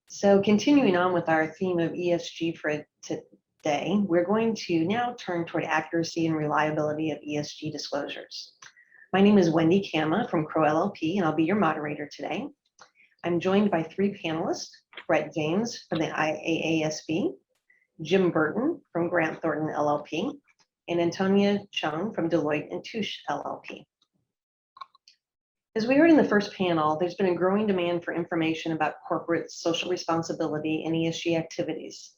So continuing on with our theme of ESG for today, we're going to now turn toward accuracy and reliability of ESG disclosures. My name is Wendy Cama from Crowe LLP, and I'll be your moderator today. I'm joined by three panelists: Brett James from the IAASB, Jim Burton from Grant Thornton LLP, and Antonia Chong from Deloitte and Touche LLP. As we heard in the first panel, there's been a growing demand for information about corporate social responsibility and ESG activities.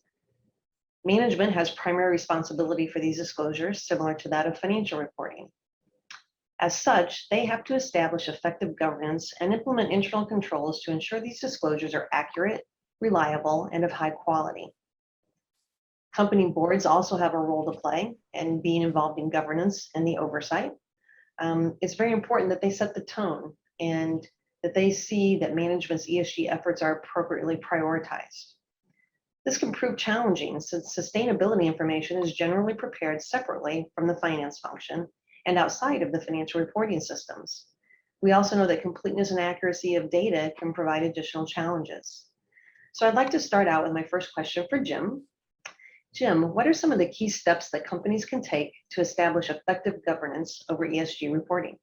Management has primary responsibility for these disclosures, similar to that of financial reporting. As such, they have to establish effective governance and implement internal controls to ensure these disclosures are accurate, reliable, and of high quality. Company boards also have a role to play in being involved in governance and the oversight. It's very important that they set the tone and that they see that management's ESG efforts are appropriately prioritized. This can prove challenging since sustainability information is generally prepared separately from the finance function and outside of the financial reporting systems. We also know that completeness and accuracy of data can provide additional challenges. So I'd like to start out with my first question for Jim. Jim, what are some of the key steps that companies can take to establish effective governance over ESG reporting?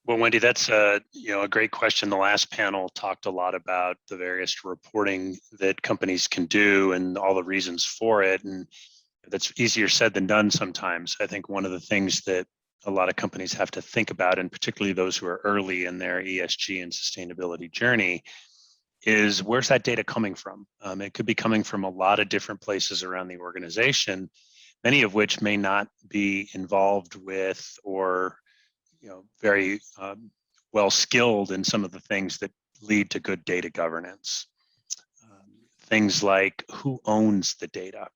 Well, Wendy, that's a great question. The last panel talked a lot about the various reporting that companies can do and all the reasons for it, and that's easier said than done sometimes. I think one of the things that a lot of companies have to think about, and particularly those who are early in their ESG and sustainability journey, is where's that data coming from? It could be coming from a lot of different places around the organization, many of which may not be involved with or very well skilled in some of the things that lead to good data governance. Things like who owns the data,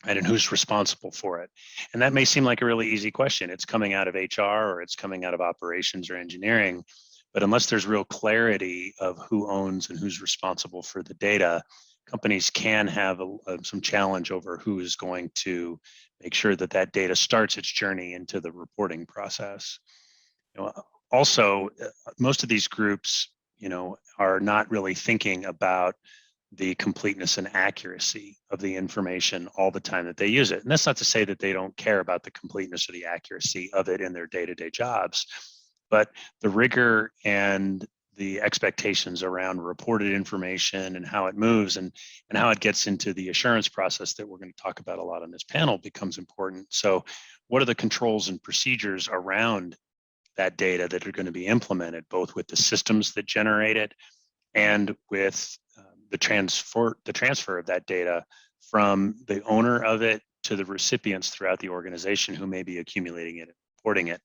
right, and who's responsible for it. And that may seem like a really easy question. It's coming out of HR or it's coming out of operations or engineering. But unless there's real clarity of who owns and who's responsible for the data, companies can have some challenge over who is going to make sure that that data starts its journey into the reporting process. Also, most of these groups, are not really thinking about the completeness and accuracy of the information all the time that they use it. And that's not to say that they don't care about the completeness or the accuracy of it in their day-to-day jobs. But the rigor and the expectations around reported information and how it moves and how it gets into the assurance process that we're going to talk about a lot on this panel becomes important. So what are the controls and procedures around that data that are going to be implemented, both with the systems that generate it and with the transfer of that data from the owner of it to the recipients throughout the organization who may be accumulating it and reporting it.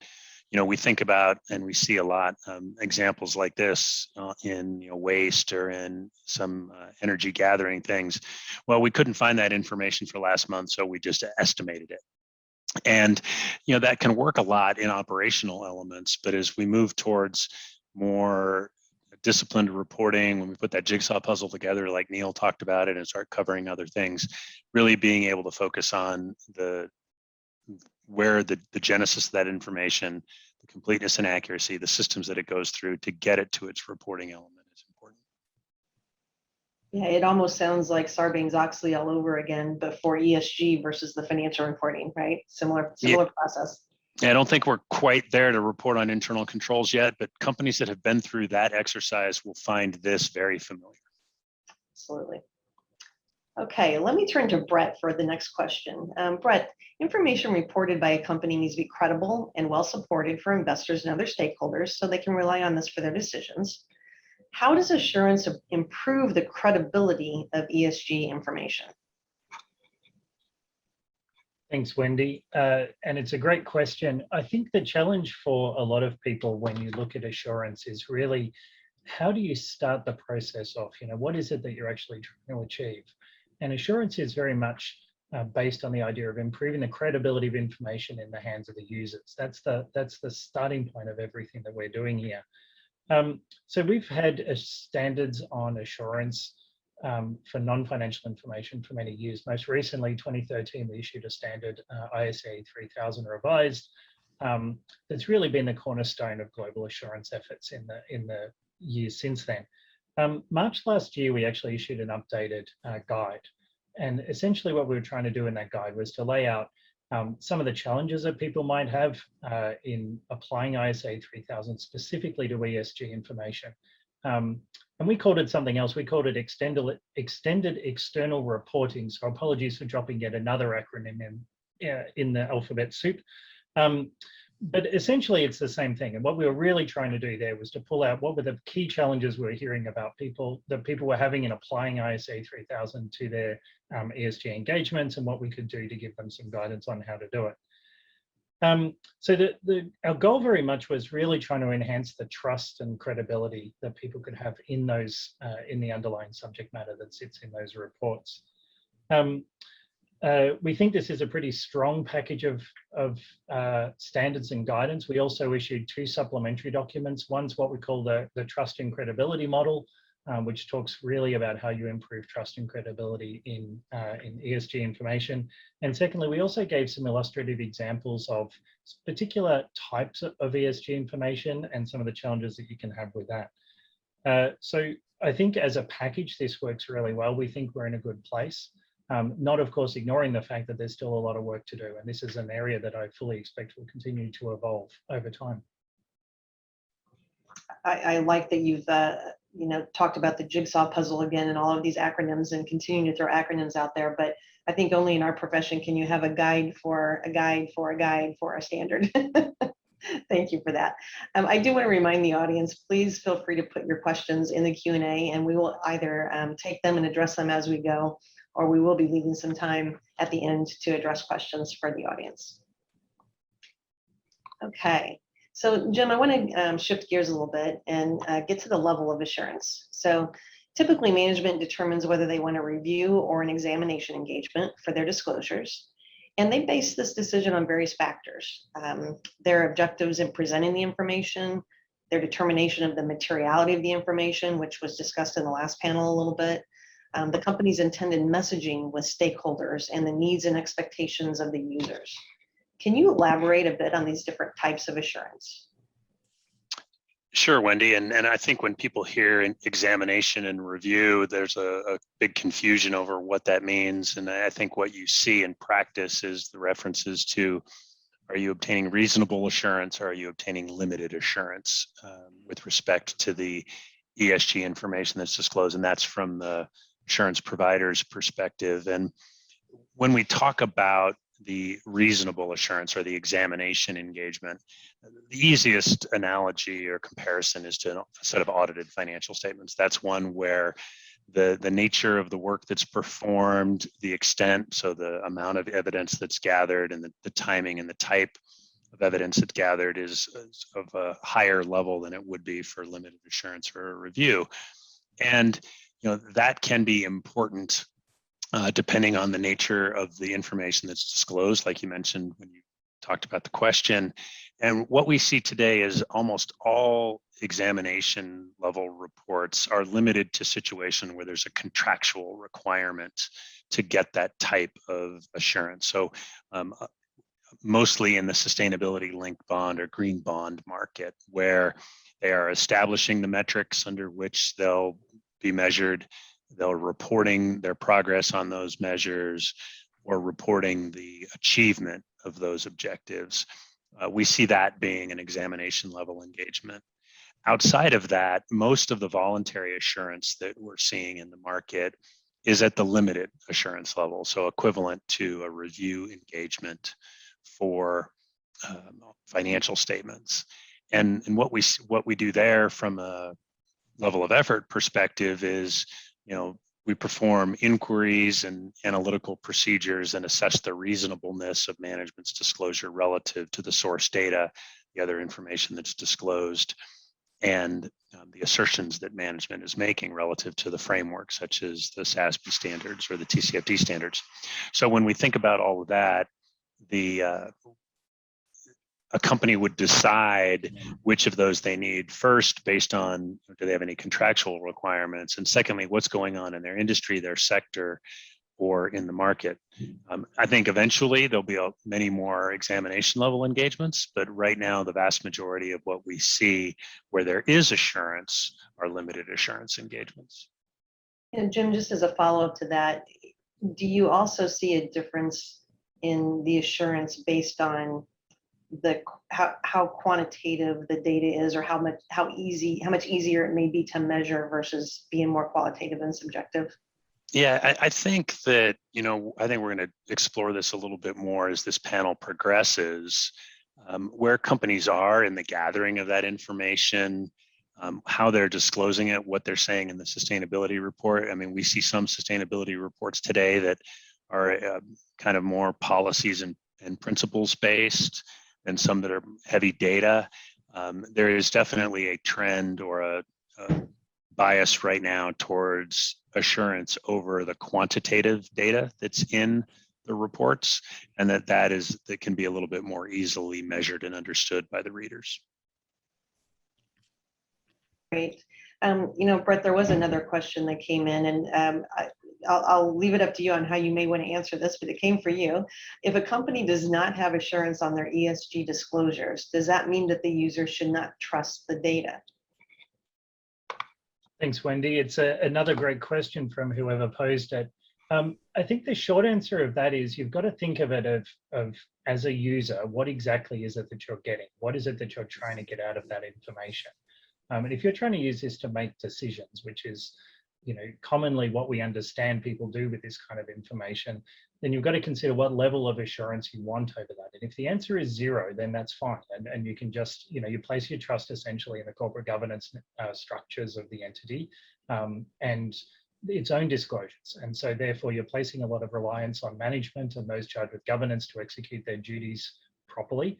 We think about and we see a lot examples like this in waste or in some energy gathering things. Well, we couldn't find that information for last month, so we just estimated it. And that can work a lot in operational elements, but as we move towards more disciplined reporting, when we put that jigsaw puzzle together, like Neil talked about it, and start covering other things, really being able to focus on where the genesis of that information, the completeness and accuracy, the systems that it goes through to get it to its reporting element is important. Yeah, it almost sounds like Sarbanes-Oxley all over again, but for ESG versus the financial reporting, right? Similar process. Yeah, I don't think we're quite there to report on internal controls yet, but companies that have been through that exercise will find this very familiar. Absolutely. Okay, let me turn to Brett for the next question. Brett, information reported by a company needs to be credible and well supported for investors and other stakeholders so they can rely on this for their decisions. How does assurance improve the credibility of ESG information? Thanks, Wendy. And it's a great question. I think the challenge for a lot of people when you look at assurance is really, how do you start the process off? What is it that you're actually trying to achieve? And assurance is very much based on the idea of improving the credibility of information in the hands of the users. That's the starting point of everything that we're doing here. So we've had standards on assurance for non-financial information for many years. Most recently, 2013, we issued a standard ISA 3000 revised. That's really been the cornerstone of global assurance efforts in the years since then. March last year, we actually issued an updated guide. And essentially what we were trying to do in that guide was to lay out some of the challenges that people might have in applying ISA 3000 specifically to ESG information. And we called it something else. We called it extended external reporting. So apologies for dropping yet another acronym in the alphabet soup. But essentially it's the same thing. And what we were really trying to do there was to pull out what were the key challenges we were hearing about people were having in applying ISA 3000 to their ESG engagements, and what we could do to give them some guidance on how to do it. So our goal very much was really trying to enhance the trust and credibility that people could have in those in the underlying subject matter that sits in those reports. We think this is a pretty strong package of standards and guidance. We also issued 2 supplementary documents. One's what we call the trust and credibility model, which talks really about how you improve trust and credibility in ESG information. And secondly, we also gave some illustrative examples of particular types of ESG information and some of the challenges that you can have with that. So I think as a package, this works really well. We think we're in a good place. Not, of course, ignoring the fact that there's still a lot of work to do. And this is an area that I fully expect will continue to evolve over time. I like that you've talked about the jigsaw puzzle again and all of these acronyms and continuing to throw acronyms out there. But I think only in our profession can you have a guide for a guide for a guide for a standard. Thank you for that. I do want to remind the audience, please feel free to put your questions in the Q&A, and we will either take them and address them as we go, or we will be leaving some time at the end to address questions for the audience. Okay, so Jim, I want to shift gears a little bit and get to the level of assurance. So typically management determines whether they want a review or an examination engagement for their disclosures. And they base this decision on various factors. Their objectives in presenting the information, their determination of the materiality of the information, which was discussed in the last panel a little bit, the company's intended messaging with stakeholders, and the needs and expectations of the users. Can you elaborate a bit on these different types of assurance? Sure, Wendy. And I think when people hear examination and review, there's a big confusion over what that means. And I think what you see in practice is the references to, are you obtaining reasonable assurance, or are you obtaining limited assurance with respect to the ESG information that's disclosed? And that's from the assurance provider's perspective. And when we talk about the reasonable assurance or the examination engagement, the easiest analogy or comparison is to a set of audited financial statements. That's one where the nature of the work that's performed, the extent, so the amount of evidence that's gathered, and the timing and the type of evidence that's gathered is of a higher level than it would be for limited assurance or a review. And that can be important depending on the nature of the information that's disclosed, like you mentioned when you talked about the question. And what we see today is almost all examination level reports are limited to situation where there's a contractual requirement to get that type of assurance. So mostly in the sustainability linked bond or green bond market, where they are establishing the metrics under which they'll be measured. They're reporting their progress on those measures, or reporting the achievement of those objectives. We see that being an examination level engagement. Outside of that, most of the voluntary assurance that we're seeing in the market is at the limited assurance level, so equivalent to a review engagement for financial statements. And what we do there from a level of effort perspective is, we perform inquiries and analytical procedures and assess the reasonableness of management's disclosure relative to the source data, the other information that's disclosed, and the assertions that management is making relative to the framework, such as the SASB standards or the TCFD standards. So when we think about all of that, a company would decide which of those they need first based on, do they have any contractual requirements? And secondly, what's going on in their industry, their sector, or in the market. I think eventually there'll be many more examination level engagements, but right now the vast majority of what we see where there is assurance are limited assurance engagements. And Jim, just as a follow-up to that, do you also see a difference in the assurance based on how quantitative the data is, or how much easier it may be to measure versus being more qualitative and subjective? Yeah, I think that, I think we're going to explore this a little bit more as this panel progresses, where companies are in the gathering of that information, how they're disclosing it, what they're saying in the sustainability report. I mean, we see some sustainability reports today that are kind of more policies and principles based, and some that are heavy data. There is definitely a trend or a bias right now towards assurance over the quantitative data that's in the reports, and that can be a little bit more easily measured and understood by the readers. Great. Brett, there was another question that came in, and I'll leave it up to you on how you may want to answer this, but it came for you. If a company does not have assurance on their ESG disclosures, does that mean that the user should not trust the data? Thanks, Wendy. It's another great question from whoever posed it. I think the short answer of that is you've got to think of it of as a user, what exactly is it that you're getting? What is it that you're trying to get out of that information? And if you're trying to use this to make decisions, which is commonly what we understand people do with this kind of information, then you've got to consider what level of assurance you want over that. And if the answer is 0, then that's fine. And you can just, you place your trust essentially in the corporate governance structures of the entity and its own disclosures. And so therefore you're placing a lot of reliance on management and those charged with governance to execute their duties properly.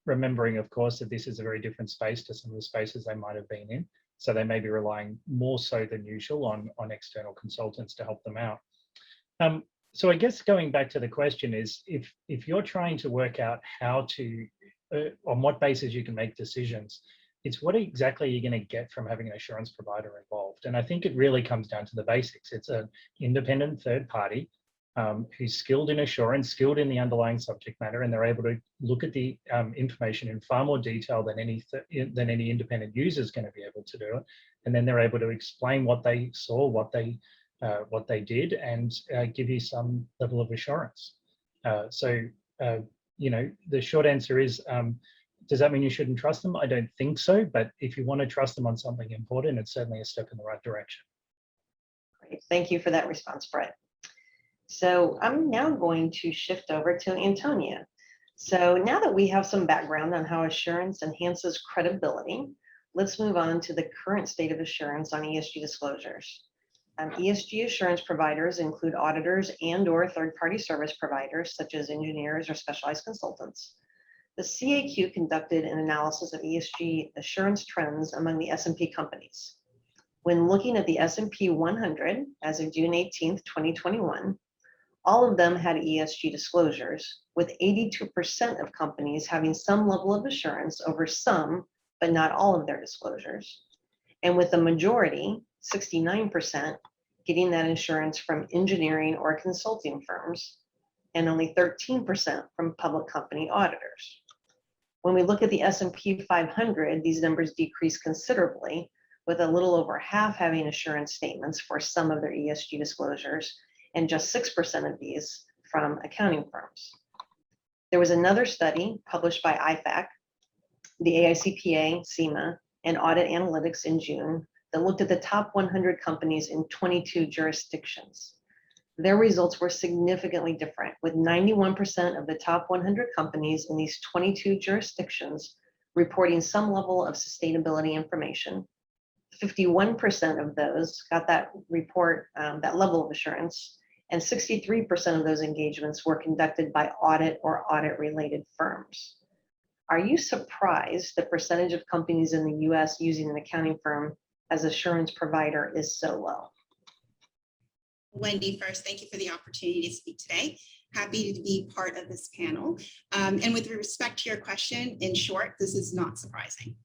Remembering, of course, that this is a very different space to some of the spaces they might have been in. So they may be relying more so than usual on external consultants to help them out. So I guess going back to the question is, if you're trying to work out how to, on what basis you can make decisions, it's what exactly you're going to get from having an assurance provider involved. And I think it really comes down to the basics. It's an independent third party who's skilled in assurance, skilled in the underlying subject matter, and they're able to look at the information in far more detail than any independent user is going to be able to do it. And then they're able to explain what they saw, what they did, and give you some level of assurance. The short answer is, does that mean you shouldn't trust them? I don't think so, but if you want to trust them on something important, it's certainly a step in the right direction. Great, thank you for that response, Brett. So I'm now going to shift over to Antonia. So now that we have some background on how assurance enhances credibility, let's move on to the current state of assurance on ESG disclosures. ESG assurance providers include auditors and/or third-party service providers, such as engineers or specialized consultants. The CAQ conducted an analysis of ESG assurance trends among the S&P companies. When looking at the S&P 100 as of June 18th, 2021, all of them had ESG disclosures, with 82% of companies having some level of assurance over some, but not all of their disclosures. And with the majority, 69%, getting that insurance from engineering or consulting firms, and only 13% from public company auditors. When we look at the S&P 500, these numbers decrease considerably, with a little over half having assurance statements for some of their ESG disclosures, and just 6% of these from accounting firms. There was another study published by IFAC, the AICPA, CIMA, and Audit Analytics in June that looked at the top 100 companies in 22 jurisdictions. Their results were significantly different, with 91% of the top 100 companies in these 22 jurisdictions reporting some level of sustainability information. 51% of those got that report, that level of assurance, and 63% of those engagements were conducted by audit or audit-related firms. Are you surprised the percentage of companies in the US using an accounting firm as assurance provider is so low? Wendy, first, thank you for the opportunity to speak today. Happy to be part of this panel. And with respect to your question, in short, this is not surprising.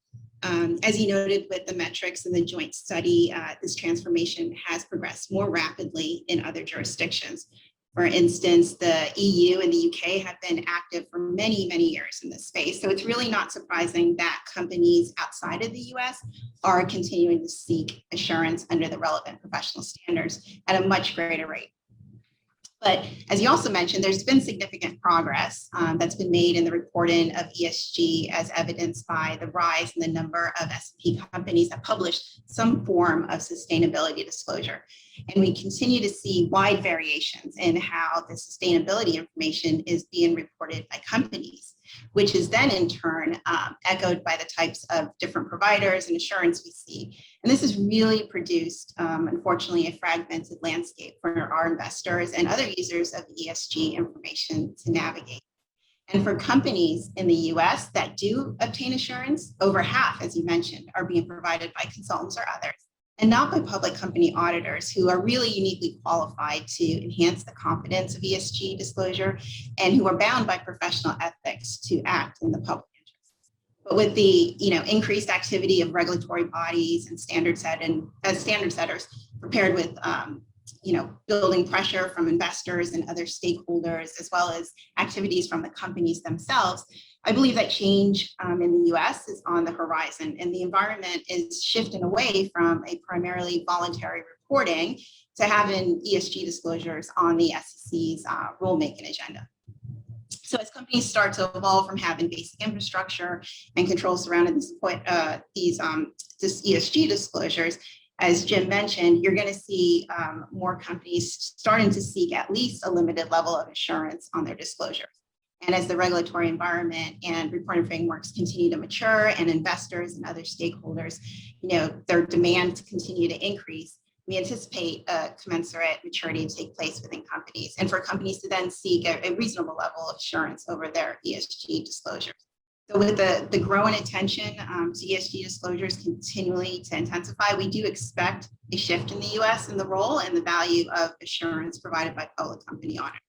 As you noted with the metrics in the joint study, this transformation has progressed more rapidly in other jurisdictions. For instance, the EU and the UK have been active for many, many years in this space. So it's really not surprising that companies outside of the US are continuing to seek assurance under the relevant professional standards at a much greater rate. But as you also mentioned, there's been significant progress that's been made in the reporting of ESG, as evidenced by the rise in the number of S&P companies that publish some form of sustainability disclosure. And we continue to see wide variations in how the sustainability information is being reported by companies, which is then in turn echoed by the types of different providers and assurance we see. And this has really produced, unfortunately, a fragmented landscape for our investors and other users of ESG information to navigate. And for companies in the US that do obtain assurance, over half, as you mentioned, are being provided by consultants or others, and not by public company auditors who are really uniquely qualified to enhance the confidence of ESG disclosure and who are bound by professional ethics to act in the public interest. But with the increased activity of regulatory bodies and standard setters prepared with building pressure from investors and other stakeholders, as well as activities from the companies themselves, I believe that change in the US is on the horizon, and the environment is shifting away from a primarily voluntary reporting to having ESG disclosures on the SEC's rulemaking agenda. So as companies start to evolve from having basic infrastructure and controls surrounding this ESG disclosures, as Jim mentioned, you're going to see more companies starting to seek at least a limited level of assurance on their disclosures. And as the regulatory environment and reporting frameworks continue to mature and investors and other stakeholders, their demand to continue to increase, we anticipate a commensurate maturity to take place within companies and for companies to then seek a reasonable level of assurance over their ESG disclosures. So with the growing attention to ESG disclosures continually to intensify, we do expect a shift in the US in the role and the value of assurance provided by public company auditors.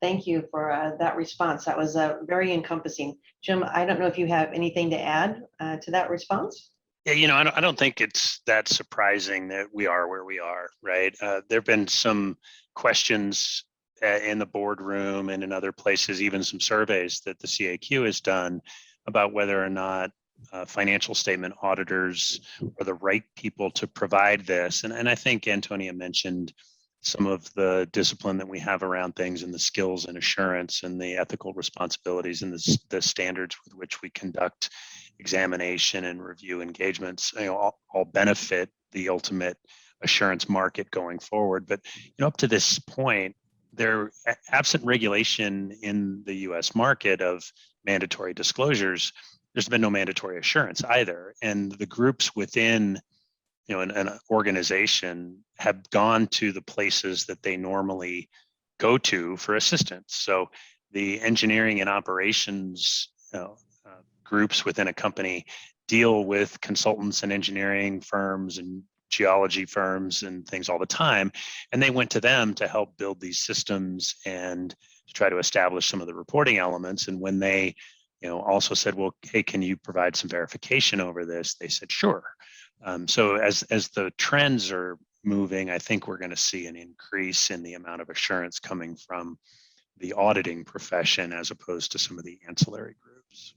Thank you for that response. That was very encompassing. Jim, I don't know if you have anything to add to that response? Yeah, I don't think it's that surprising that we are where we are, right? There have been some questions in the boardroom and in other places, even some surveys that the CAQ has done about whether or not financial statement auditors are the right people to provide this. And I think Antonia mentioned some of the discipline that we have around things and the skills and assurance and the ethical responsibilities and the standards with which we conduct examination and review engagements, all benefit the ultimate assurance market going forward. But up to this point, there absent regulation in the US market of mandatory disclosures, there's been no mandatory assurance either. And the groups within an organization have gone to the places that they normally go to for assistance. So the engineering and operations groups within a company deal with consultants and engineering firms and geology firms and things all the time. And they went to them to help build these systems and to try to establish some of the reporting elements. And when they also said, well, hey, can you provide some verification over this? They said, sure. So as the trends are moving, I think we're going to see an increase in the amount of assurance coming from the auditing profession as opposed to some of the ancillary groups.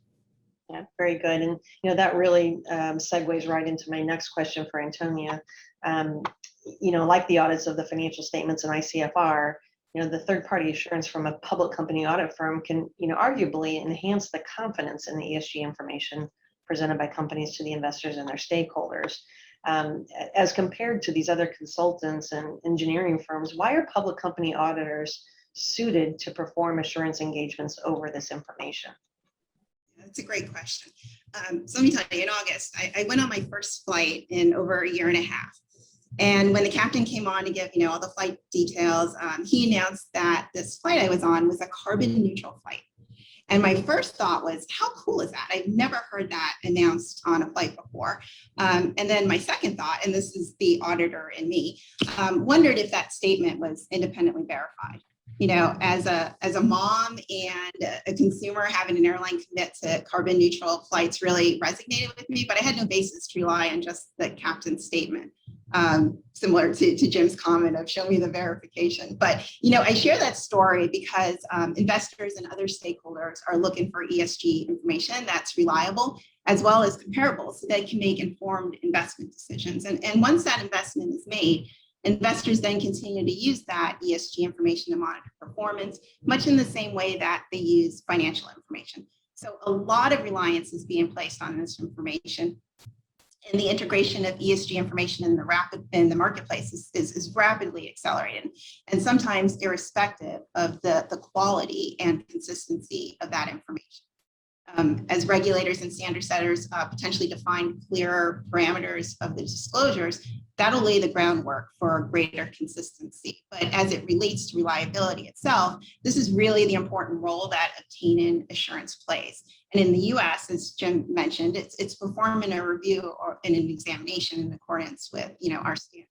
Yeah, very good. And that really segues right into my next question for Antonia. Like the audits of the financial statements and ICFR, the third-party assurance from a public company audit firm can, arguably enhance the confidence in the ESG information presented by companies to the investors and their stakeholders. As compared to these other consultants and engineering firms, why are public company auditors suited to perform assurance engagements over this information? That's a great question. So let me tell you, in August, I went on my first flight in over a year and a half. And when the captain came on to give, all the flight details, he announced that this flight I was on was a carbon neutral flight. And my first thought was, how cool is that? I've never heard that announced on a flight before. And then my second thought, and this is the auditor in me, wondered if that statement was independently verified. You know, as a mom and a consumer, having an airline commit to carbon neutral flights really resonated with me, but I had no basis to rely on just the captain's statement. Similar to Jim's comment of show me the verification. But, you know, I share that story because investors and other stakeholders are looking for ESG information that's reliable, as well as comparable, so they can make informed investment decisions. And once that investment is made, investors then continue to use that ESG information to monitor performance, much in the same way that they use financial information. So a lot of reliance is being placed on this information. And the integration of ESG information in the marketplace is rapidly accelerating, and sometimes irrespective of the quality and consistency of that information. As regulators and standard setters potentially define clearer parameters of the disclosures, that'll lay the groundwork for greater consistency. But as it relates to reliability itself, this is really the important role that obtaining assurance plays. And in the US, as Jim mentioned, it's performing a review or in an examination in accordance with, you know, our standards.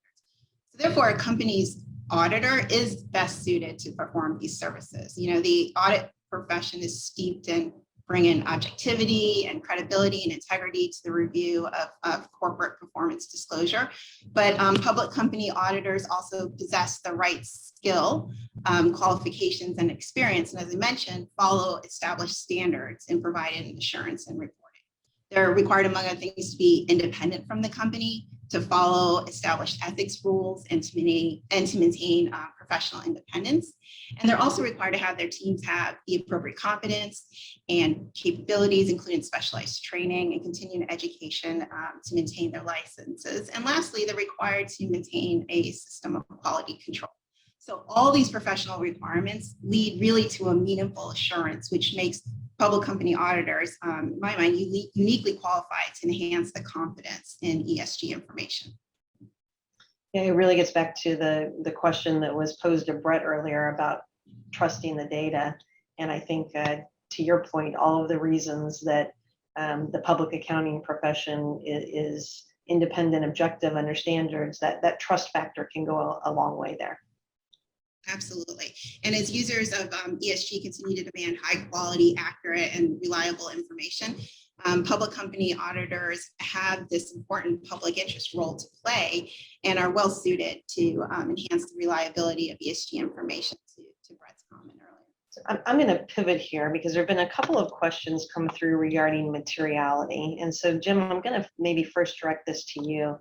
So therefore, a company's auditor is best suited to perform these services. You know, the audit profession is steeped in bringing objectivity and credibility and integrity to the review of corporate performance disclosure. But public company auditors also possess the right skill, qualifications, and experience. And as I mentioned, follow established standards in providing assurance and reporting. They're required, among other things, to be independent from the company, to follow established ethics rules, and to maintain professional independence. And they're also required to have their teams have the appropriate competence and capabilities, including specialized training and continuing education to maintain their licenses. And lastly, they're required to maintain a system of quality control. So all these professional requirements lead really to a meaningful assurance, which makes public company auditors, in my mind, uniquely qualified to enhance the confidence in ESG information. Yeah, it really gets back to the question that was posed to Brett earlier about trusting the data. And I think to your point, all of the reasons that the public accounting profession is independent, objective, under standards, that trust factor can go a long way there. Absolutely. And as users of ESG continue to demand high quality, accurate, and reliable information, public company auditors have this important public interest role to play and are well suited to enhance the reliability of ESG information, to Brett's comment earlier. So I'm going to pivot here because there have been a couple of questions come through regarding materiality. And so, Jim, I'm going to maybe first direct this to you.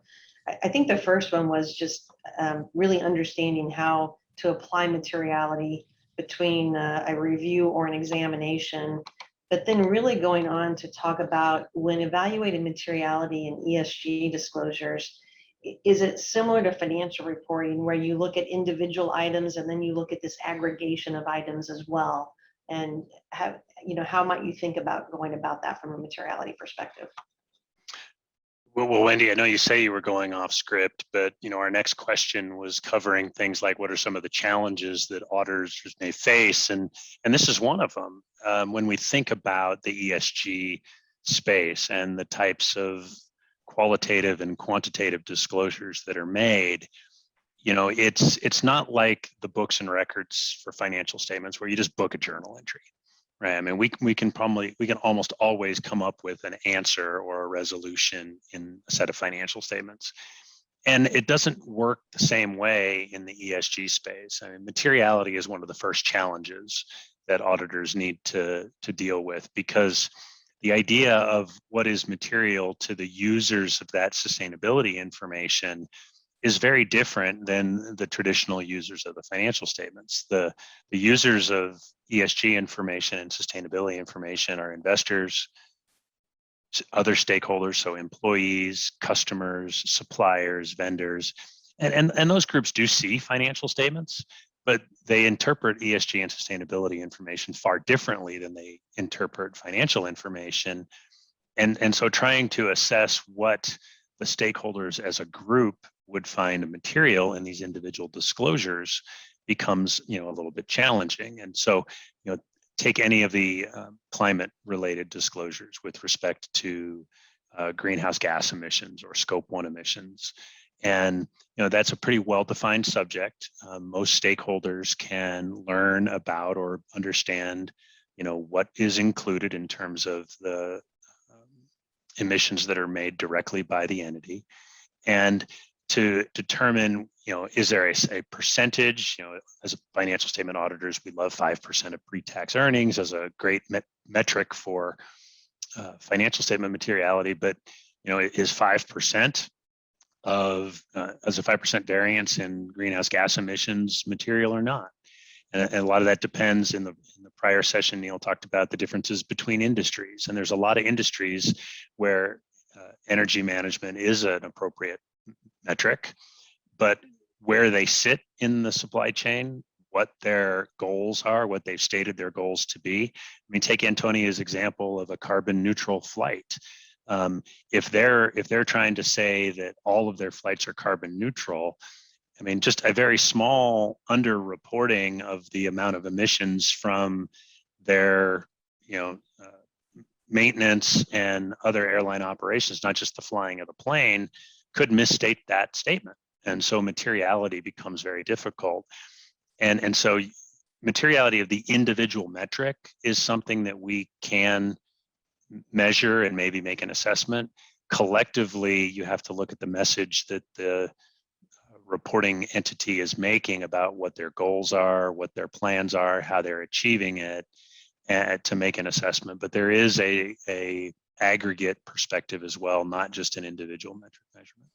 I think the first one was just really understanding how to apply materiality between a review or an examination, but then really going on to talk about when evaluating materiality in ESG disclosures, is it similar to financial reporting where you look at individual items and then you look at this aggregation of items as well? And how might you think about going about that from a materiality perspective? Well, Wendy, I know you say you were going off script, but our next question was covering things like what are some of the challenges that auditors may face, and this is one of them. When we think about the ESG space and the types of qualitative and quantitative disclosures that are made, it's not like the books and records for financial statements where you just book a journal entry. Right. I mean, we can almost always come up with an answer or a resolution in a set of financial statements. And it doesn't work the same way in the ESG space. I mean, materiality is one of the first challenges that auditors need to deal with, because the idea of what is material to the users of that sustainability information is very different than the traditional users of the financial statements. The users of ESG information and sustainability information are investors, other stakeholders, so employees, customers, suppliers, vendors, and those groups do see financial statements, but they interpret ESG and sustainability information far differently than they interpret financial information. And so trying to assess what the stakeholders as a group would find material in these individual disclosures becomes a little bit challenging. And so take any of the climate-related disclosures with respect to greenhouse gas emissions or scope 1 emissions. And that's a pretty well-defined subject. Most stakeholders can learn about or understand what is included in terms of the emissions that are made directly by the entity, and to determine, is there a percentage? As a financial statement auditors, we love 5% of pre-tax earnings as a great metric for financial statement materiality, but is 5% of as a 5% variance in greenhouse gas emissions material or not? And a lot of that depends. In the prior session, Neil talked about the differences between industries, and there's a lot of industries where energy management is an appropriate metric, but where they sit in the supply chain, what their goals are, what they've stated their goals to be. I mean, take Antonia's example of a carbon neutral flight. If they're trying to say that all of their flights are carbon neutral, I mean, just a very small underreporting of the amount of emissions from their, maintenance and other airline operations, not just the flying of the plane, could misstate that statement. And so materiality becomes very difficult. And so materiality of the individual metric is something that we can measure and maybe make an assessment. Collectively, you have to look at the message that the reporting entity is making about what their goals are, what their plans are, how they're achieving it, to make an assessment. But there is a aggregate perspective as well, not just an individual metric measurement.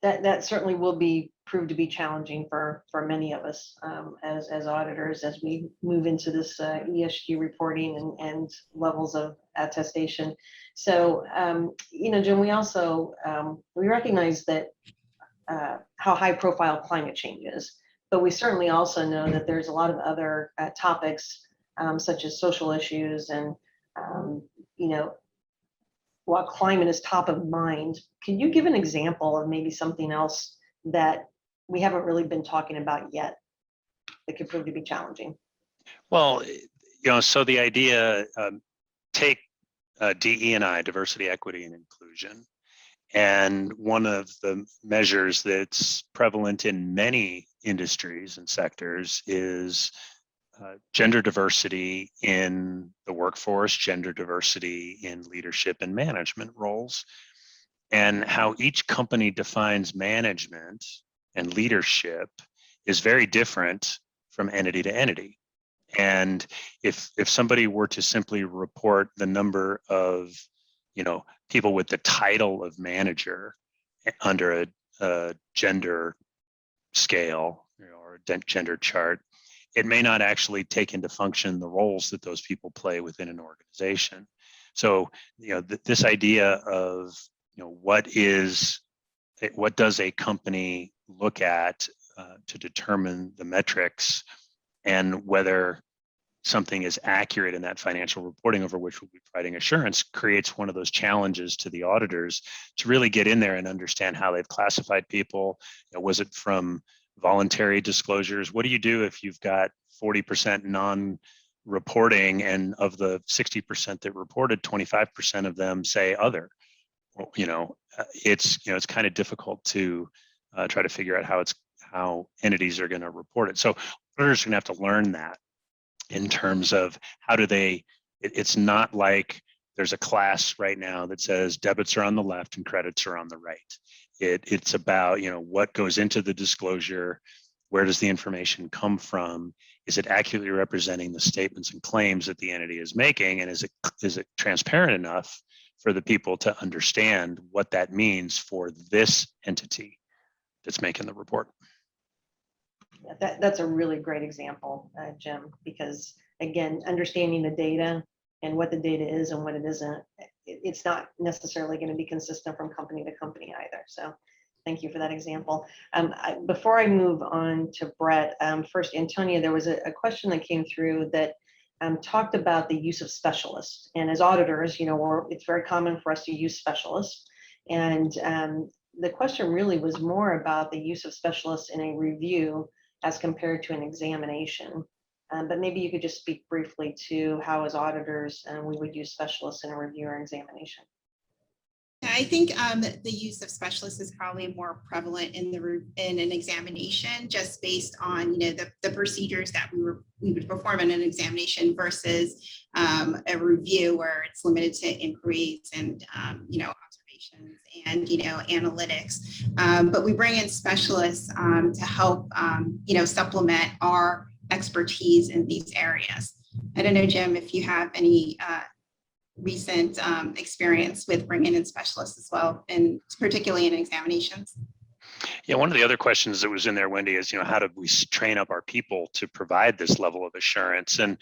That certainly will prove to be challenging for many of us as auditors as we move into this ESG reporting and levels of attestation. So, Jim, we also we recognize that how high profile climate change is, but we certainly also know that there's a lot of other topics such as social issues and while climate is top of mind, can you give an example of maybe something else that we haven't really been talking about yet that could prove to be challenging? Well, so the idea, take DE&I, diversity, equity, and inclusion. And one of the measures that's prevalent in many industries and sectors is gender diversity in the workforce, gender diversity in leadership and management roles, and how each company defines management and leadership is very different from entity to entity. And if somebody were to simply report the number of people with the title of manager under a gender scale or a gender chart, it may not actually take into function the roles that those people play within an organization. So, this idea of, what does a company look at to determine the metrics and whether something is accurate in that financial reporting over which we'll be providing assurance creates one of those challenges to the auditors to really get in there and understand how they've classified people. Was it from voluntary disclosures? What do you do if you've got 40% non-reporting and of the 60% that reported, 25% of them say other? It's kind of difficult to try to figure out how entities are going to report it. So auditors are going to have to learn that in terms of how do they. It's not like there's a class right now that says debits are on the left and credits are on the right. It's about, what goes into the disclosure, where does the information come from, is it accurately representing the statements and claims that the entity is making, and is it transparent enough for the people to understand what that means for this entity that's making the report. That's a really great example, Jim, because again, understanding the data and what the data is and what it isn't, it's not necessarily going to be consistent from company to company either. So thank you for that example. Before I move on to Brett, first, Antonia, there was a question that came through that talked about the use of specialists. And as auditors, it's very common for us to use specialists. And the question really was more about the use of specialists in a review as compared to an examination. But maybe you could just speak briefly to how as auditors we would use specialists in a review or examination. I think the use of specialists is probably more prevalent in an examination, just based on the procedures that we would perform in an examination versus a review where it's limited to inquiries and observations and analytics. But we bring in specialists to help supplement our expertise in these areas. I don't know, Jim, if you have any recent experience with bringing in specialists as well, and particularly in examinations. Yeah, one of the other questions that was in there, Wendy, is how do we train up our people to provide this level of assurance? And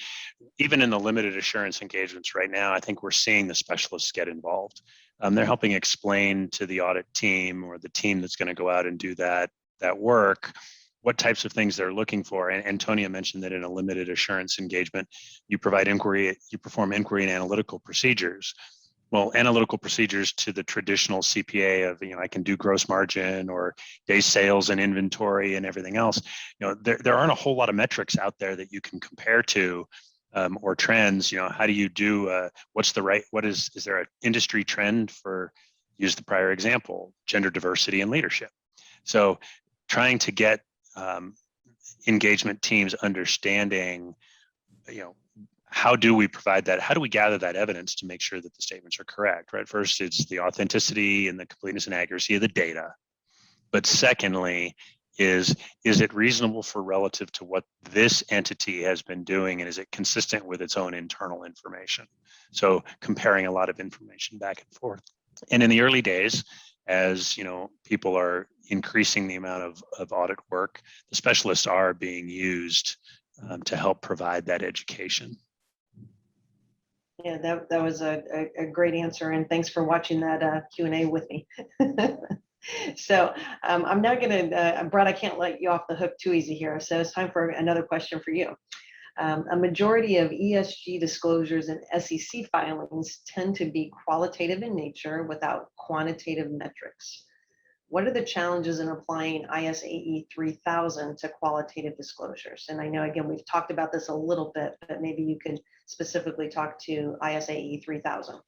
even in the limited assurance engagements right now, I think we're seeing the specialists get involved. They're helping explain to the audit team or the team that's going to go out and do that work what types of things they're looking for. And Antonia mentioned that in a limited assurance engagement, you perform inquiry and analytical procedures. Well, analytical procedures to the traditional CPA of, I can do gross margin or day sales and inventory and everything else. There aren't a whole lot of metrics out there that you can compare to or trends. How do you do, is there an industry trend for, use the prior example, gender diversity and leadership? So trying to get engagement teams understanding, how do we provide that? How do we gather that evidence to make sure that the statements are correct, right? First, it's the authenticity and the completeness and accuracy of the data. But secondly, is it reasonable for relative to what this entity has been doing, and is it consistent with its own internal information? So comparing a lot of information back and forth. And in the early days, as people are increasing the amount of audit work, the specialists are being used to help provide that education. Yeah, that was a great answer, and thanks for watching that Q&A with me. So I'm now going to, Brad, I can't let you off the hook too easy here, so it's time for another question for you. A majority of ESG disclosures and SEC filings tend to be qualitative in nature without quantitative metrics. What are the challenges in applying IAASB 3000 to qualitative disclosures? And I know, again, we've talked about this a little bit, but maybe you could specifically talk to IAASB 3000.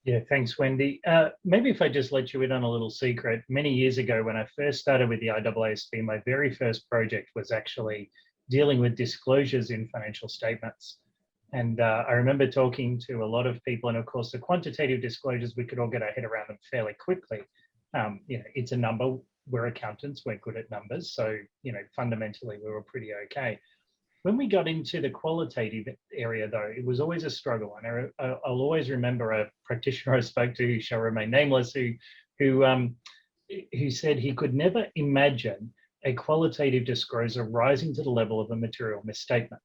Yeah, thanks, Wendy. Maybe if I just let you in on a little secret, many years ago when I first started with the IAASB, my very first project was actually dealing with disclosures in financial statements. And I remember talking to a lot of people, and of course the quantitative disclosures, we could all get our head around them fairly quickly. It's a number, we're accountants, we're good at numbers. So, fundamentally we were pretty okay. When we got into the qualitative area though, it was always a struggle. And I'll always remember a practitioner I spoke to, who shall remain nameless, who said he could never imagine a qualitative disclosure rising to the level of a material misstatement.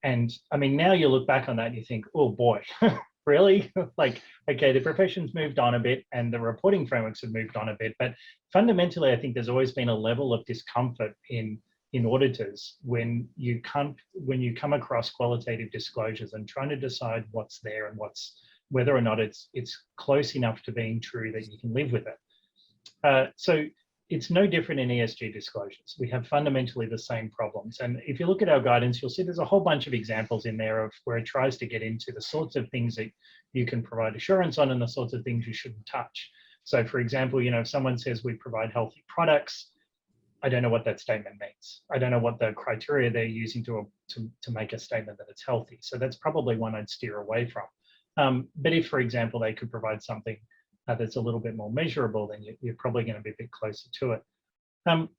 And I mean, now you look back on that and you think, oh boy, really? Like, okay, the profession's moved on a bit and the reporting frameworks have moved on a bit, but fundamentally, I think there's always been a level of discomfort in auditors when you come across qualitative disclosures and trying to decide what's there and whether or not it's close enough to being true that you can live with it. So it's no different in ESG disclosures. We have fundamentally the same problems. And if you look at our guidance, you'll see there's a whole bunch of examples in there of where it tries to get into the sorts of things that you can provide assurance on and the sorts of things you shouldn't touch. So for example, if someone says we provide healthy products, I don't know what that statement means. I don't know what the criteria they're using to make a statement that it's healthy. So that's probably one I'd steer away from. But if, for example, they could provide something that's a little bit more measurable, then you're probably going to be a bit closer to it.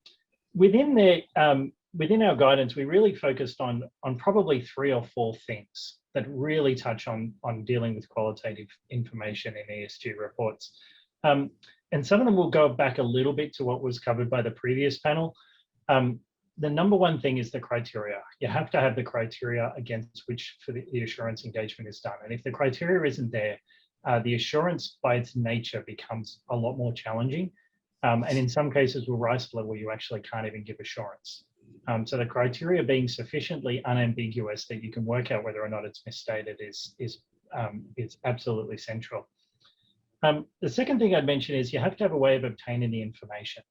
Within our guidance, we really focused on probably 3 or 4 things that really touch on dealing with qualitative information in ESG reports. And some of them will go back a little bit to what was covered by the previous panel. The number one thing is the criteria. You have to have the criteria against which for the assurance engagement is done. And if the criteria isn't there, the assurance by its nature becomes a lot more challenging. And in some cases will rise to the level where you actually can't even give assurance. So the criteria being sufficiently unambiguous that you can work out whether or not it's misstated is absolutely central. The second thing I'd mention is you have to have a way of obtaining the information.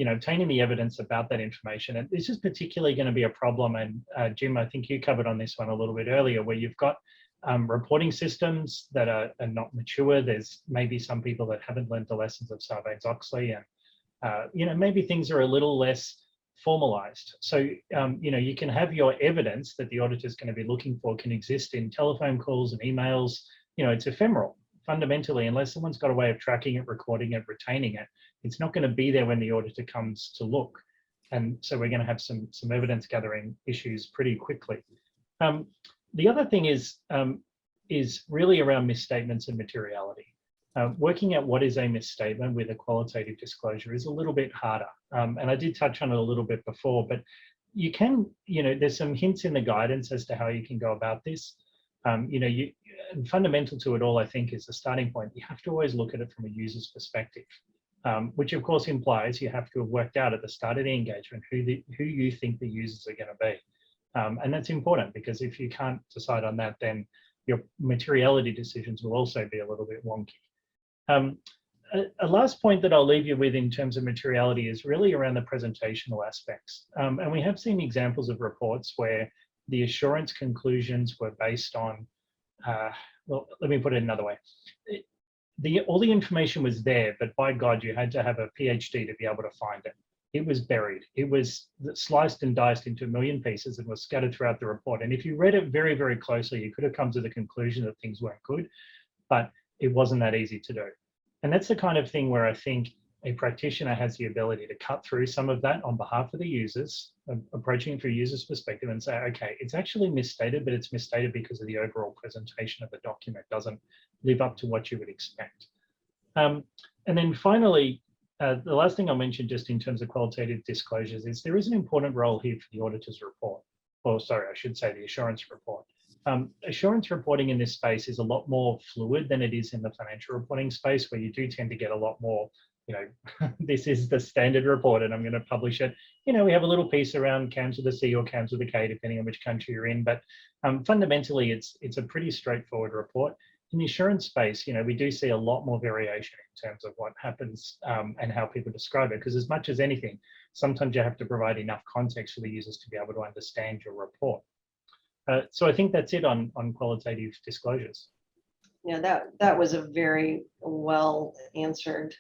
obtaining the evidence about that information. And this is particularly going to be a problem. And Jim, I think you covered on this one a little bit earlier, where you've got reporting systems that are not mature. There's maybe some people that haven't learned the lessons of Sarbanes-Oxley, and maybe things are a little less formalized. So, you can have your evidence that the auditor is going to be looking for can exist in telephone calls and emails. It's ephemeral. Fundamentally, unless someone's got a way of tracking it, recording it, retaining it, it's not going to be there when the auditor comes to look. And so we're going to have some evidence gathering issues pretty quickly. The other thing is really around misstatements and materiality. Working out what is a misstatement with a qualitative disclosure is a little bit harder. And I did touch on it a little bit before, but you can, there's some hints in the guidance as to how you can go about this. Fundamental to it all, I think, is the starting point. You have to always look at it from a user's perspective, which of course implies you have to have worked out at the start of the engagement who you think the users are going to be. And that's important, because if you can't decide on that, then your materiality decisions will also be a little bit wonky. A last point that I'll leave you with in terms of materiality is really around the presentational aspects. And we have seen examples of reports where the assurance conclusions were based on, well, let me put it another way. All the information was there, but by God, you had to have a PhD to be able to find it. It was buried. It was sliced and diced into a million pieces and was scattered throughout the report. And if you read it very, very closely, you could have come to the conclusion that things weren't good, but it wasn't that easy to do. And that's the kind of thing where I think a practitioner has the ability to cut through some of that on behalf of the users, approaching it from a user's perspective and say, okay, it's actually misstated, but it's misstated because of the overall presentation of the document doesn't live up to what you would expect. And then finally, the last thing I'll mention just in terms of qualitative disclosures is there is an important role here for the auditor's report, or sorry, I should say the assurance report. Assurance reporting in this space is a lot more fluid than it is in the financial reporting space, where you do tend to get a lot more, this is the standard report and I'm going to publish it. We have a little piece around CAMs with a C or CAMs with a K, depending on which country you're in, but fundamentally it's a pretty straightforward report. In the assurance space, we do see a lot more variation in terms of what happens and how people describe it, because as much as anything, sometimes you have to provide enough context for the users to be able to understand your report. So I think that's it on qualitative disclosures. Yeah, that was a very well answered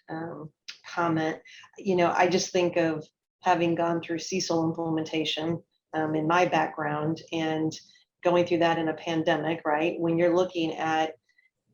comment. I just think of having gone through CECL implementation in my background and going through that in a pandemic, right? When you're looking at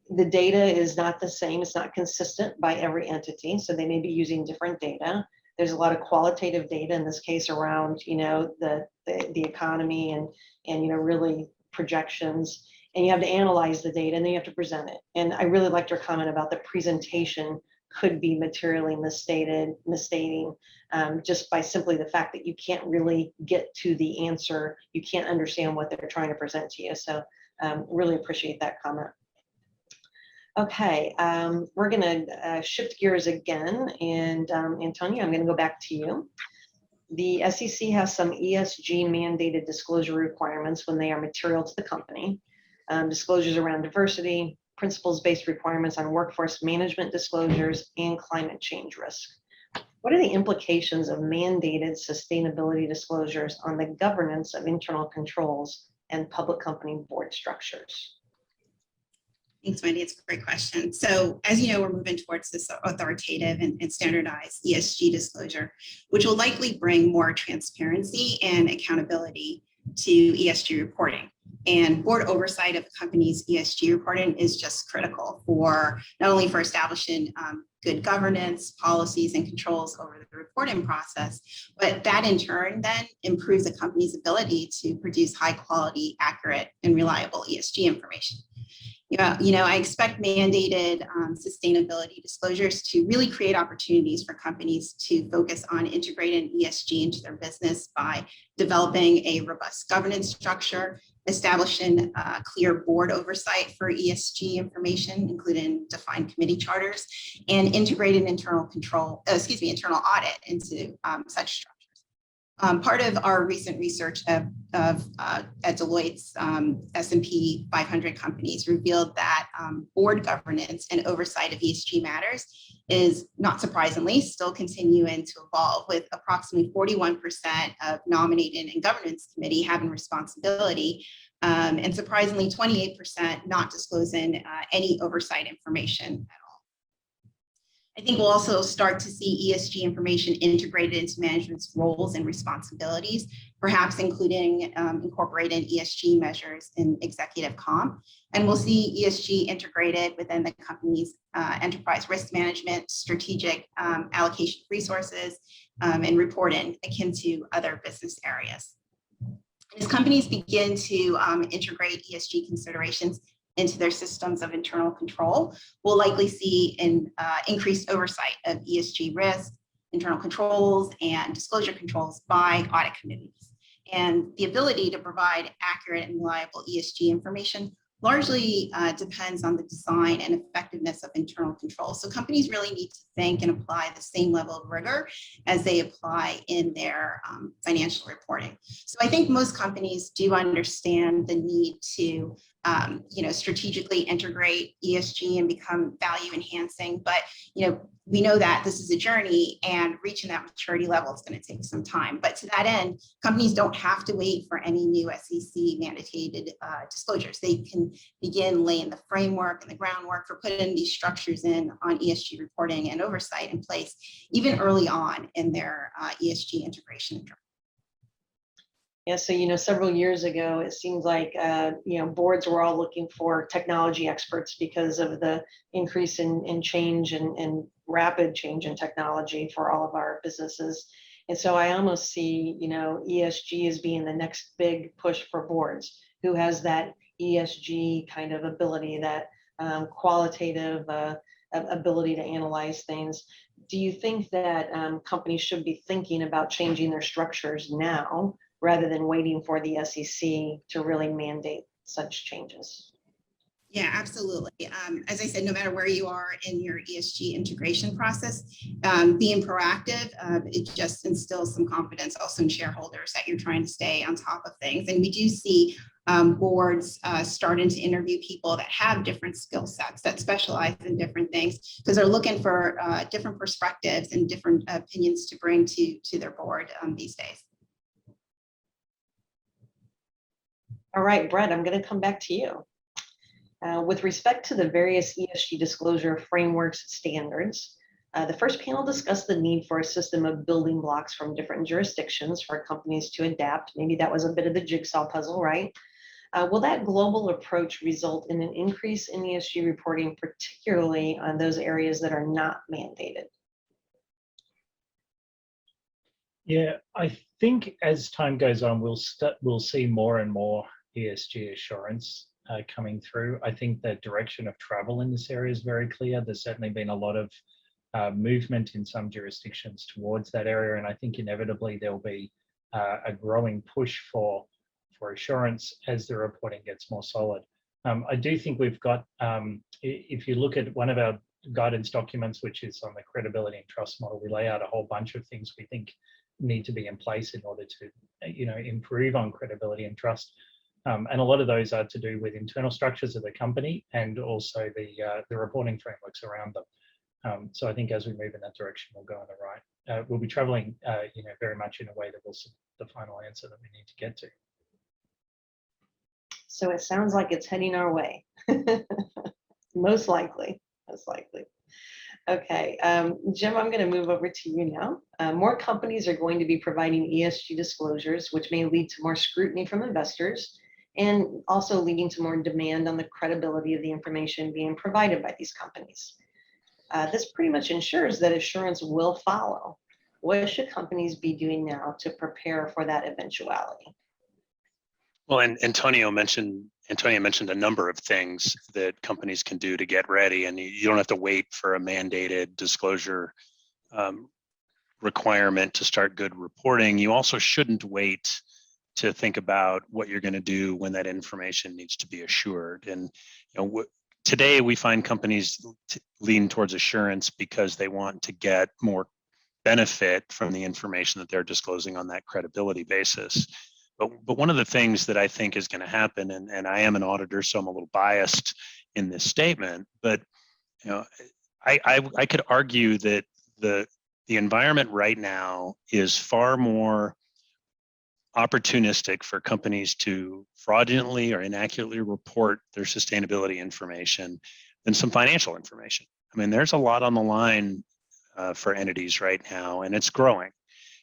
the data is not the same, it's not consistent by every entity, so they may be using different data. There's a lot of qualitative data in this case around, the economy and really projections, and you have to analyze the data and then you have to present it. And I really liked your comment about the presentation could be materially misstating just by simply the fact that you can't really get to the answer. You can't understand what they're trying to present to you. So really appreciate that comment. Okay, we're going to shift gears again, and Antonia, I'm going to go back to you. The SEC has some ESG mandated disclosure requirements when they are material to the company. Disclosures around diversity, principles-based requirements on workforce management disclosures, and climate change risk. What are the implications of mandated sustainability disclosures on the governance of internal controls and public company board structures? Thanks, Wendy. It's a great question. So as you know, we're moving towards this authoritative and standardized ESG disclosure, which will likely bring more transparency and accountability to ESG reporting. And board oversight of companies' ESG reporting is just critical for not only for establishing good governance, policies, and controls over the reporting process, but that in turn then improves a company's ability to produce high quality, accurate, and reliable ESG information. I expect mandated sustainability disclosures to really create opportunities for companies to focus on integrating ESG into their business by developing a robust governance structure, establishing clear board oversight for ESG information, including defined committee charters, and integrating internal audit into such structures. Part of our recent research at Deloitte's S&P 500 companies revealed that board governance and oversight of ESG matters is, not surprisingly, still continuing to evolve, with approximately 41% of nominated and governance committee having responsibility, and surprisingly 28% not disclosing any oversight information at all. I think we'll also start to see ESG information integrated into management's roles and responsibilities, perhaps including incorporating ESG measures in executive comp. And we'll see ESG integrated within the company's enterprise risk management, strategic allocation of resources, and reporting akin to other business areas. As companies begin to integrate ESG considerations into their systems of internal control, we'll likely see an increased oversight of ESG risk, internal controls, and disclosure controls by audit committees. And the ability to provide accurate and reliable ESG information largely depends on the design and effectiveness of internal controls. So companies really need to think and apply the same level of rigor as they apply in their financial reporting. So I think most companies do understand the need to strategically integrate ESG and become value enhancing, but we know that this is a journey, and reaching that maturity level is going to take some time. But to that end, companies don't have to wait for any new SEC mandated disclosures. They can begin laying the framework and the groundwork for putting these structures in on ESG reporting and oversight in place, even early on in their ESG integration. Yeah, so several years ago, it seems like boards were all looking for technology experts because of the increase in change and rapid change in technology for all of our businesses. And so I almost see ESG as being the next big push for boards. Who has that ESG kind of ability, that qualitative ability to analyze things? Do you think that companies should be thinking about changing their structures now, rather than waiting for the SEC to really mandate such changes? Yeah, absolutely. As I said, no matter where you are in your ESG integration process, being proactive, it just instills some confidence also in shareholders that you're trying to stay on top of things. And we do see boards starting to interview people that have different skill sets, that specialize in different things, because they're looking for different perspectives and different opinions to bring to their board these days. All right, Brett, I'm going to come back to you. With respect to the various ESG disclosure frameworks and standards, the first panel discussed the need for a system of building blocks from different jurisdictions for companies to adapt. Maybe that was a bit of the jigsaw puzzle, right? Will that global approach result in an increase in ESG reporting, particularly on those areas that are not mandated? Yeah, I think as time goes on, we'll see more and more ESG assurance coming through. I think the direction of travel in this area is very clear. There's certainly been a lot of movement in some jurisdictions towards that area, and I think inevitably there'll be a growing push for assurance as the reporting gets more solid. I do think we've got, if you look at one of our guidance documents, which is on the credibility and trust model, we lay out a whole bunch of things we think need to be in place in order to improve on credibility and trust. And a lot of those are to do with internal structures of the company and also the reporting frameworks around them. So I think as we move in that direction, we'll go on the right. We'll be traveling, very much in a way that will support the final answer that we need to get to. So it sounds like it's heading our way. Most likely. Okay, Jim, I'm going to move over to you now. More companies are going to be providing ESG disclosures, which may lead to more scrutiny from investors and also leading to more demand on the credibility of the information being provided by these companies. This pretty much ensures that assurance will follow. What should companies be doing now to prepare for that eventuality? Well, and Antonia mentioned a number of things that companies can do to get ready, and you don't have to wait for a mandated disclosure requirement to start good reporting. You also shouldn't wait to think about what you're going to do when that information needs to be assured. And today we find companies lean towards assurance because they want to get more benefit from the information that they're disclosing on that credibility basis. But one of the things that I think is going to happen, and I am an auditor, so I'm a little biased in this statement, but I could argue that the environment right now is far more opportunistic for companies to fraudulently or inaccurately report their sustainability information than some financial information. I mean, there's a lot on the line for entities right now, and it's growing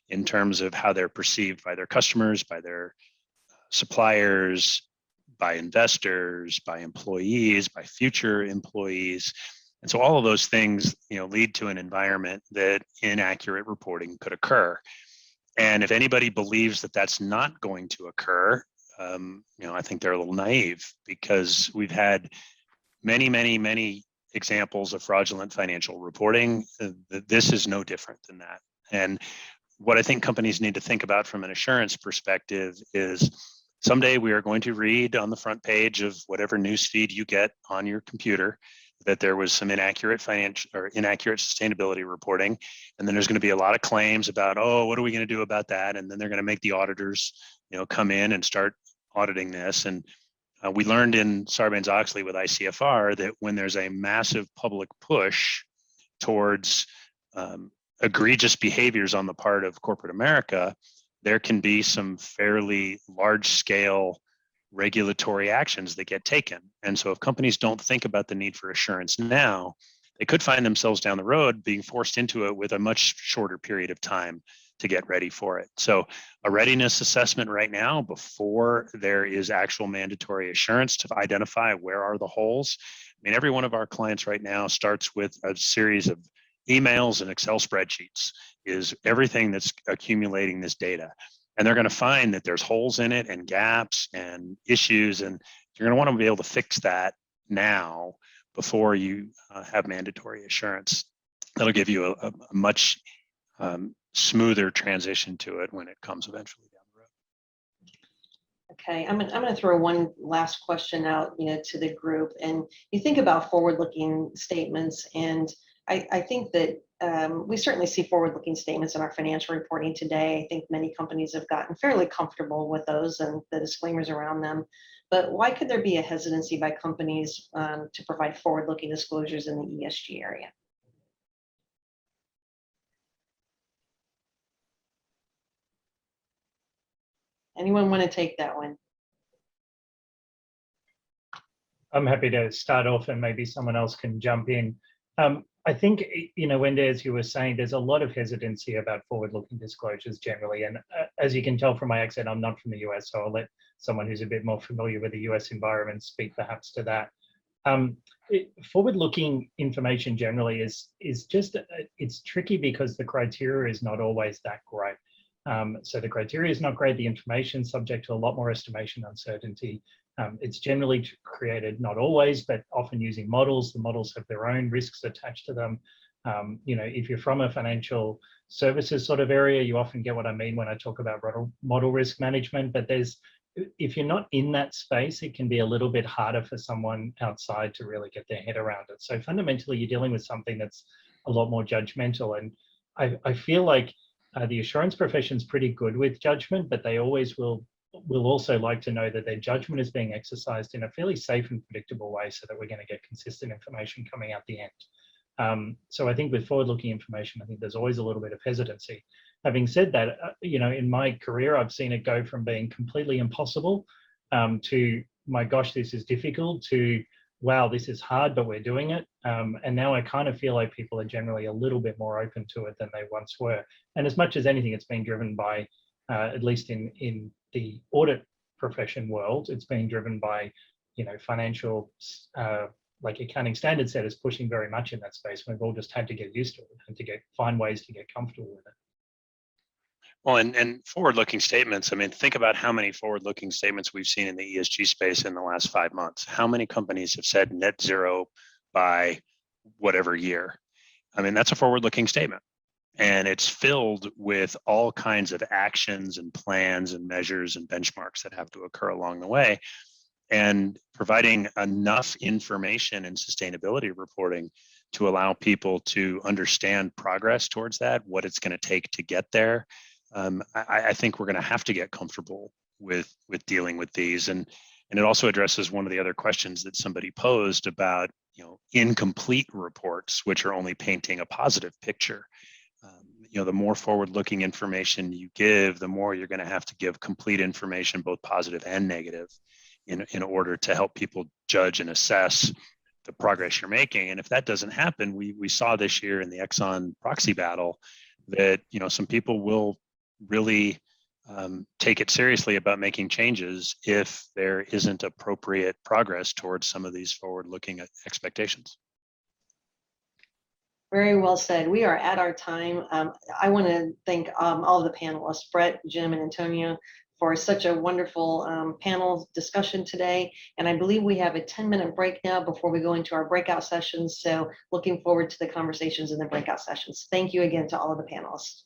in terms of how they're perceived by their customers, by their suppliers, by investors, by employees, by future employees. And so all of those things, lead to an environment that inaccurate reporting could occur. And if anybody believes that that's not going to occur, I think they're a little naive, because we've had many, many, many examples of fraudulent financial reporting. This is no different than that. And what I think companies need to think about from an assurance perspective is someday we are going to read on the front page of whatever news feed you get on your computer that there was some inaccurate financial or inaccurate sustainability reporting. And then there's going to be a lot of claims about, oh, what are we going to do about that? And then they're going to make the auditors, come in and start auditing this. And we learned in Sarbanes-Oxley with ICFR that when there's a massive public push towards egregious behaviors on the part of corporate America, there can be some fairly large scale regulatory actions that get taken. And so if companies don't think about the need for assurance now, they could find themselves down the road being forced into it with a much shorter period of time to get ready for it. So a readiness assessment right now, before there is actual mandatory assurance to identify where are the holes. I mean, every one of our clients right now starts with a series of emails and Excel spreadsheets, is everything that's accumulating this data. And they're going to find that there's holes in it and gaps and issues, and you're going to want to be able to fix that now before you have mandatory assurance. That'll give you a much smoother transition to it when it comes eventually down the road. Okay, I'm going to throw one last question out, to the group. And you think about forward-looking statements, and I think that we certainly see forward-looking statements in our financial reporting today. I think many companies have gotten fairly comfortable with those and the disclaimers around them. But why could there be a hesitancy by companies to provide forward-looking disclosures in the ESG area? Anyone want to take that one? I'm happy to start off, and maybe someone else can jump in. I think, Wendy, as you were saying, there's a lot of hesitancy about forward-looking disclosures generally. And as you can tell from my accent, I'm not from the US, so I'll let someone who's a bit more familiar with the US environment speak perhaps to that. Forward-looking information generally is just, it's tricky because the criteria is not always that great. So the criteria is not great, the information is subject to a lot more estimation uncertainty. It's generally created, not always, but often using models. The models have their own risks attached to them. If you're from a financial services sort of area, you often get what I mean when I talk about model risk management, but if you're not in that space, it can be a little bit harder for someone outside to really get their head around it. So fundamentally, you're dealing with something that's a lot more judgmental. And I feel like the assurance profession is pretty good with judgment, but they always will also like to know that their judgment is being exercised in a fairly safe and predictable way so that we're going to get consistent information coming out the end. So I think with forward-looking information, I think there's always a little bit of hesitancy. Having said that, in my career, I've seen it go from being completely impossible to, my gosh, this is difficult, to, wow, this is hard, but we're doing it. And now I kind of feel like people are generally a little bit more open to it than they once were. And as much as anything, it's been driven by, at least in the audit profession world, it's being driven by, financial, like accounting standard setters pushing very much in that space. We've all just had to get used to it and to find ways to get comfortable with it. Well, and forward-looking statements, I mean, think about how many forward-looking statements we've seen in the ESG space in the last 5 months. How many companies have said net zero by whatever year? I mean, that's a forward-looking statement. And it's filled with all kinds of actions and plans and measures and benchmarks that have to occur along the way. And providing enough information and sustainability reporting to allow people to understand progress towards that, what it's going to take to get there. I think we're going to have to get comfortable with dealing with these, and it also addresses one of the other questions that somebody posed about, incomplete reports, which are only painting a positive picture. The more forward-looking information you give, the more you're going to have to give complete information, both positive and negative, in order to help people judge and assess the progress you're making. And if that doesn't happen, we saw this year in the Exxon proxy battle that some people will really take it seriously about making changes if there isn't appropriate progress towards some of these forward-looking expectations. Very well said. We are at our time. I want to thank all of the panelists, Brett, Jim, and Antonia, for such a wonderful panel discussion today. And I believe we have a 10-minute break now before we go into our breakout sessions. So looking forward to the conversations in the breakout sessions. Thank you again to all of the panelists.